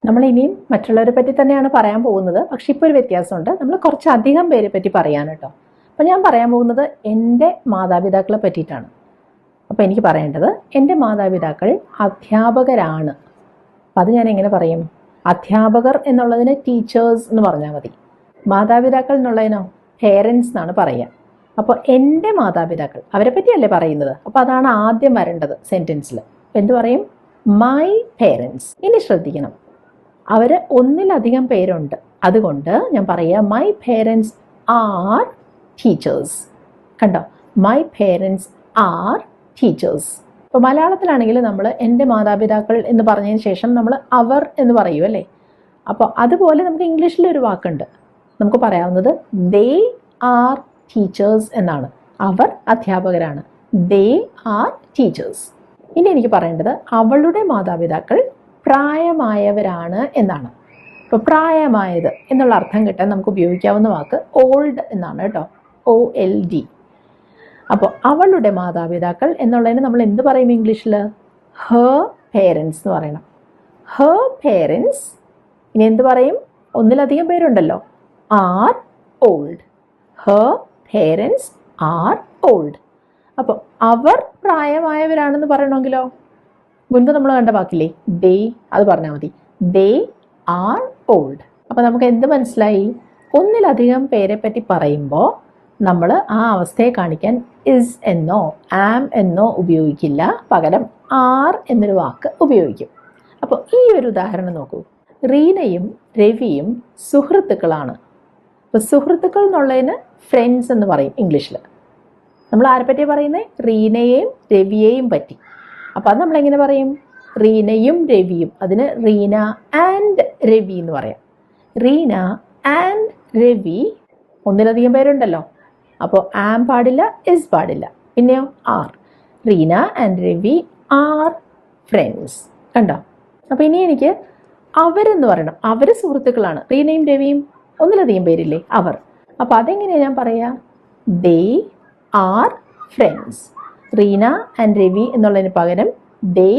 നമ്മൾ ഇനിയും മറ്റുള്ളവരെ പറ്റി തന്നെയാണ് പറയാൻ പോകുന്നത്. പക്ഷെ ഇപ്പോൾ ഒരു വ്യത്യാസമുണ്ട്. നമ്മൾ കുറച്ചധികം പേരെ പറ്റി പറയാൻ കേട്ടോ. അപ്പം ഞാൻ പറയാൻ പോകുന്നത് എൻ്റെ മാതാപിതാക്കളെ പറ്റിയിട്ടാണ്. അപ്പോൾ എനിക്ക് പറയേണ്ടത് എൻ്റെ മാതാപിതാക്കൾ അധ്യാപകരാണ്. അപ്പം അത് ഞാൻ എങ്ങനെ പറയും? അധ്യാപകർ എന്നുള്ളതിന് ടീച്ചേഴ്സ് എന്ന് പറഞ്ഞാൽ മതി. മാതാപിതാക്കൾ എന്നുള്ളതിനോ പേരൻസ് എന്നാണ് പറയുക. അപ്പോൾ എൻ്റെ മാതാപിതാക്കൾ, അവരെ പറ്റിയല്ലേ പറയുന്നത്. അപ്പോൾ അതാണ് ആദ്യം വരേണ്ടത് സെൻറ്റൻസിൽ. എന്ത് പറയും? My parents. ഇനി ശ്രദ്ധിക്കണം, അവർ ഒന്നിലധികം പേരുണ്ട്. അതുകൊണ്ട് ഞാൻ പറയുക മൈ പേരൻസ് ആർ ടീച്ചേഴ്സ്. കണ്ടോ? My parents are teachers. ഇപ്പോൾ മലയാളത്തിലാണെങ്കിൽ നമ്മൾ എൻ്റെ മാതാപിതാക്കൾ എന്ന് പറഞ്ഞതിന് ശേഷം നമ്മൾ അവർ എന്ന് പറയൂ അല്ലേ. അപ്പോൾ അതുപോലെ നമുക്ക് ഇംഗ്ലീഷിലൊരു വാക്കുണ്ട്, നമുക്ക് പറയാവുന്നത് ദേ ആർ ടീച്ചേഴ്സ് എന്നാണ്. അവർ അധ്യാപകരാണ്. They are teachers. ഇനി എനിക്ക് പറയേണ്ടത് അവളുടെ മാതാപിതാക്കൾ പ്രായമായവരാണ് എന്നാണ്. ഇപ്പോൾ പ്രായമായത് എന്നുള്ള അർത്ഥം കിട്ടാൻ നമുക്ക് ഉപയോഗിക്കാവുന്ന വാക്ക് ഓൾഡ് എന്നാണ് കേട്ടോ. OLD. അപ്പോൾ അവളുടെ മാതാപിതാക്കൾ എന്നുള്ളതിന് നമ്മൾ എന്ത് പറയും ഇംഗ്ലീഷിൽ? ഹെർ പേരൻസ് എന്ന് പറയണം. Her parents. ഇനി എന്ത് പറയും? ഒന്നിലധികം പേരുണ്ടല്ലോ. Are old. Her parents are old. അപ്പോൾ അവർ പ്രായമായവരാണെന്ന് പറയണമെങ്കിലോ മുൻപ് നമ്മൾ കണ്ട വാക്കില്ലേ ദേ, അത് പറഞ്ഞാൽ മതി. They are old. അപ്പോൾ നമുക്ക് എന്ത് മനസ്സിലായി? ഒന്നിലധികം പേരെ പറ്റി പറയുമ്പോൾ നമ്മൾ ആ അവസ്ഥയെ കാണിക്കാൻ ഇസ് എന്നോ ആം എന്നോ ഉപയോഗിക്കില്ല, പകരം ആർ എന്നൊരു വാക്ക് ഉപയോഗിക്കും. അപ്പോൾ ഈ ഒരു ഉദാഹരണം നോക്കൂ. റീനയും രവിയും സുഹൃത്തുക്കളാണ്. അപ്പോൾ സുഹൃത്തുക്കൾ എന്നുള്ളതിന് ഫ്രണ്ട്സ് എന്ന് പറയും ഇംഗ്ലീഷിൽ. നമ്മൾ ആരെ പറ്റി പറയുന്നത്? റീനയെയും രവിയെയും പറ്റി. അപ്പോൾ അത് നമ്മളെങ്ങനെ പറയും? റീനയും രവിയും. അതിന് റീന ആൻഡ് രവി എന്ന് പറയാം. റീന ആൻഡ് രവി. ഒന്നിലധികം പേരുണ്ടല്ലോ. അപ്പോൾ ആം പാടില്ല, ഇസ് പാടില്ല. പിന്നെയോ are. Reena and Ravi are friends. കണ്ടോ? അപ്പോൾ ഇനി എനിക്ക് അവരെന്ന് പറയണം. അവർ സുഹൃത്തുക്കളാണ്. റീനയും രവിയും ഒന്നിലധികം പേരില്ലേ, അവർ. അപ്പോൾ അതെങ്ങനെയാണ് ഞാൻ പറയാ? They are friends. Reena and Ravi എന്നുള്ളതിന് പകരം ദേ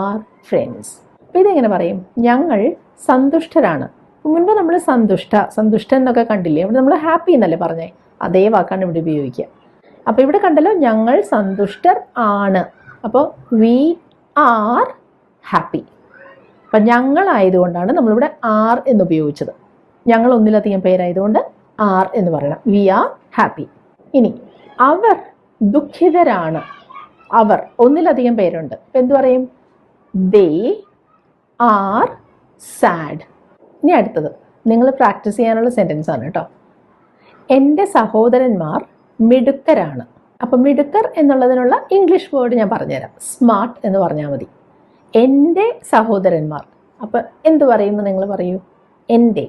ആർ ഫ്രണ്ട്സ്. അപ്പോൾ ഇതെങ്ങനെ പറയും? ഞങ്ങൾ സന്തുഷ്ടരാണ്. മുൻപ് നമ്മൾ സന്തുഷ്ട എന്നൊക്കെ കണ്ടില്ലേ? അവിടെ നമ്മൾ ഹാപ്പി എന്നല്ലേ പറഞ്ഞേ? അതേ വാക്കാണ് ഇവിടെ ഉപയോഗിക്കുക. അപ്പോൾ ഇവിടെ കണ്ടല്ലോ, ഞങ്ങൾ സന്തുഷ്ടർ ആണ്. അപ്പോൾ വി ആർ ഹാപ്പി. അപ്പം ഞങ്ങളായതുകൊണ്ടാണ് നമ്മളിവിടെ ആർ എന്ന് ഉപയോഗിച്ചത്. ഞങ്ങൾ ഒന്നിലധികം പേരായതുകൊണ്ട് ആർ എന്ന് പറയണം. We are happy. ഇനി അവർ ദുഃഖിതരാണ്. അവർ ഒന്നിലധികം പേരുണ്ട്. എന്തു പറയും? They are sad. ഇനി അടുത്തത് നിങ്ങൾ പ്രാക്ടീസ് ചെയ്യാനുള്ള സെൻറ്റൻസ് ആണ് കേട്ടോ. എൻ്റെ സഹോദരന്മാർ മിടുക്കരാണ്. അപ്പം മിടുക്കർ എന്നുള്ളതിനുള്ള ഇംഗ്ലീഷ് വേർഡ് ഞാൻ പറഞ്ഞുതരാം. സ്മാർട്ട് എന്ന് പറഞ്ഞാൽ മതി. എൻ്റെ സഹോദരന്മാർ. അപ്പം എന്ത് പറയുമെന്ന് നിങ്ങൾ പറയൂ? എൻ്റെ,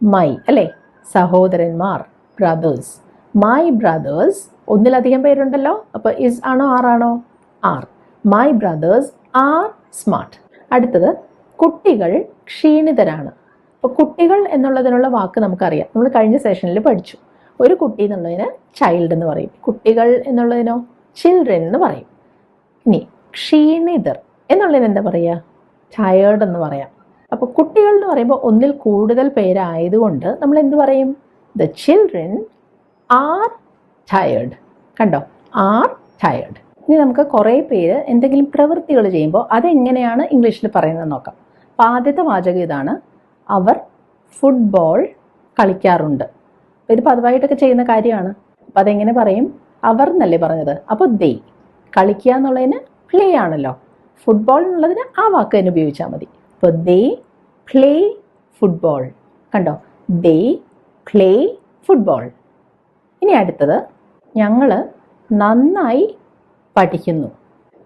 മൈ അല്ലേ? സഹോദരന്മാർ, ബ്രദേഴ്സ്. My brothers. ഒന്നിലധികം പേരുണ്ടല്ലോ. അപ്പോൾ ഇസ് ആണോ ആർ ആണോ? Are. My brothers are smart. അടുത്തത് കുട്ടികൾ ക്ഷീണിതരാണ്. അപ്പോൾ കുട്ടികൾ എന്നുള്ളതിനുള്ള വാക്ക് നമുക്കറിയാം. നമ്മൾ കഴിഞ്ഞ സെഷനിൽ പഠിച്ചു. ഒരു കുട്ടി എന്നുള്ളതിന് ചൈൽഡ് എന്ന് പറയും. കുട്ടികൾ എന്നുള്ളതിനോ ചിൽഡ്രൻ എന്ന് പറയും. ഇനി ക്ഷീണിതർ എന്നുള്ളതിന് എന്താ പറയുക? ടയേർഡ് എന്ന് പറയാം. അപ്പോൾ കുട്ടികൾ എന്ന് പറയുമ്പോൾ ഒന്നിൽ കൂടുതൽ പേരായതുകൊണ്ട് നമ്മൾ എന്ത് പറയും? The children are tired. കണ്ടോ? Are tired. ഇനി നമുക്ക് കുറേ പേര് എന്തെങ്കിലും പ്രവൃത്തികൾ ചെയ്യുമ്പോൾ അതെങ്ങനെയാണ് ഇംഗ്ലീഷിൽ പറയുന്നത് നോക്കാം. അപ്പോൾ ആദ്യത്തെ വാചകം ഇതാണ്: അവർ ഫുട്ബോൾ കളിക്കാറുണ്ട്. അപ്പോൾ ഇത് പതിവായിട്ടൊക്കെ ചെയ്യുന്ന കാര്യമാണ്. അപ്പോൾ അതെങ്ങനെ പറയും? അവർ എന്നല്ലേ പറഞ്ഞത്. അപ്പോൾ ദേ. കളിക്കുക എന്നുള്ളതിന് പ്ലേ ആണല്ലോ. ഫുട്ബോൾ എന്നുള്ളതിന് ആ വാക്ക് തന്നെ ഉപയോഗിച്ചാൽ മതി. അപ്പോൾ ദേ പ്ലേ ഫുട്ബോൾ. കണ്ടോ? They play football. ഇനി അടുത്തത് ഞങ്ങൾ നന്നായി പഠിക്കുന്നു.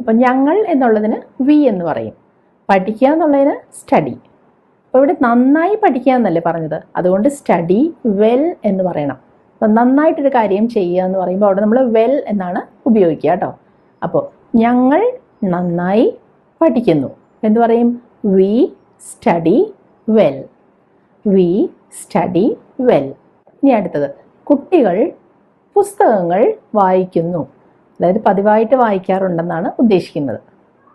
അപ്പം ഞങ്ങൾ എന്നുള്ളതിന് വി എന്ന് പറയും. പഠിക്കുക എന്നുള്ളതിന് സ്റ്റഡി. അപ്പോൾ ഇവിടെ നന്നായി പഠിക്കുക എന്നല്ലേ പറഞ്ഞത്. അതുകൊണ്ട് സ്റ്റഡി വെൽ എന്ന് പറയണം. അപ്പം നന്നായിട്ടൊരു കാര്യം ചെയ്യുക എന്ന് പറയുമ്പോൾ അവിടെ നമ്മൾ വെൽ എന്നാണ് ഉപയോഗിക്കുക കേട്ടോ. അപ്പോൾ ഞങ്ങൾ നന്നായി പഠിക്കുന്നു. എന്ത് പറയും? We study well. We study well. ഇനി അടുത്തത് കുട്ടികൾ പുസ്തകങ്ങൾ വായിക്കുന്നു. അതായത് പതിവായിട്ട് വായിക്കാറുണ്ടെന്നാണ് ഉദ്ദേശിക്കുന്നത്.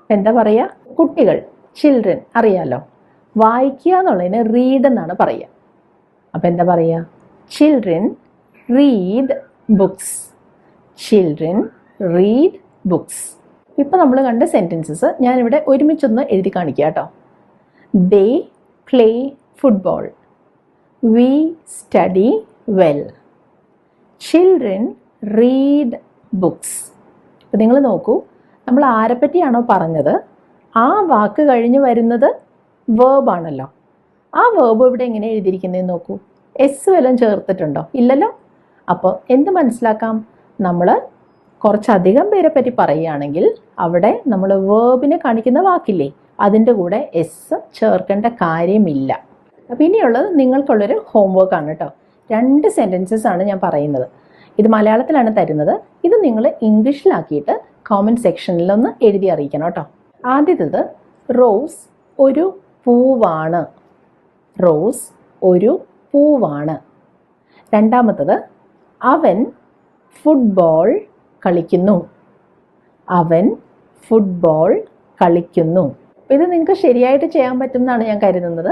എന്താ പറയുക? കുട്ടികൾ, ചിൽഡ്രൻ അറിയാലോ. വായിക്കുക എന്നുള്ളതിന് റീഡ് എന്നാണ് പറയുക. അപ്പം എന്താ പറയുക? Children read books. Children read books. ഇപ്പം നമ്മൾ കണ്ട സെൻറ്റൻസസ് ഞാനിവിടെ ഒരുമിച്ചൊന്ന് എഴുതി കാണിക്കുക കേട്ടോ. ദേ play football. We study well. Children read books. അപ്പം നിങ്ങൾ നോക്കൂ, നമ്മൾ ആരെപ്പറ്റിയാണോ പറഞ്ഞത് ആ വാക്ക് കഴിഞ്ഞ് വരുന്നത് വേർബാണല്ലോ. ആ വേർബ് ഇവിടെ എങ്ങനെ എഴുതിയിരിക്കുന്നതെന്ന് നോക്കൂ. എസ് വല്ലതും ചേർത്തിട്ടുണ്ടോ? ഇല്ലല്ലോ. അപ്പോൾ എന്ത് മനസ്സിലാക്കാം? നമ്മൾ കുറച്ചധികം പേരെ പറ്റി പറയുകയാണെങ്കിൽ അവിടെ നമ്മൾ വേർബിനെ കാണിക്കുന്ന വാക്കില്ലേ, അതിൻ്റെ കൂടെ എസ് ചേർക്കേണ്ട കാര്യമില്ല. അപ്പോൾ ഇനിയുള്ളത് നിങ്ങൾക്കുള്ളൊരു ഹോംവർക്കാണ് കേട്ടോ. 2 സെൻറ്റൻസസ് ആണ് ഞാൻ പറയുന്നത്. ഇത് മലയാളത്തിലാണ് തരുന്നത്. ഇത് നിങ്ങൾ ഇംഗ്ലീഷിലാക്കിയിട്ട് കോമൻറ്റ് സെക്ഷനിലൊന്ന് എഴുതി അറിയിക്കണം കേട്ടോ. ആദ്യത്തേത്, റോസ് ഒരു പൂവാണ്. റോസ് ഒരു പൂവാണ്. രണ്ടാമത്തത്, അവൻ ഫുട്ബോൾ കളിക്കുന്നു. അവൻ ഫുട്ബോൾ കളിക്കുന്നു. ഇത് നിങ്ങൾക്ക് ശരിയായിട്ട് ചെയ്യാൻ പറ്റും എന്നാണ് ഞാൻ കരുതുന്നത്.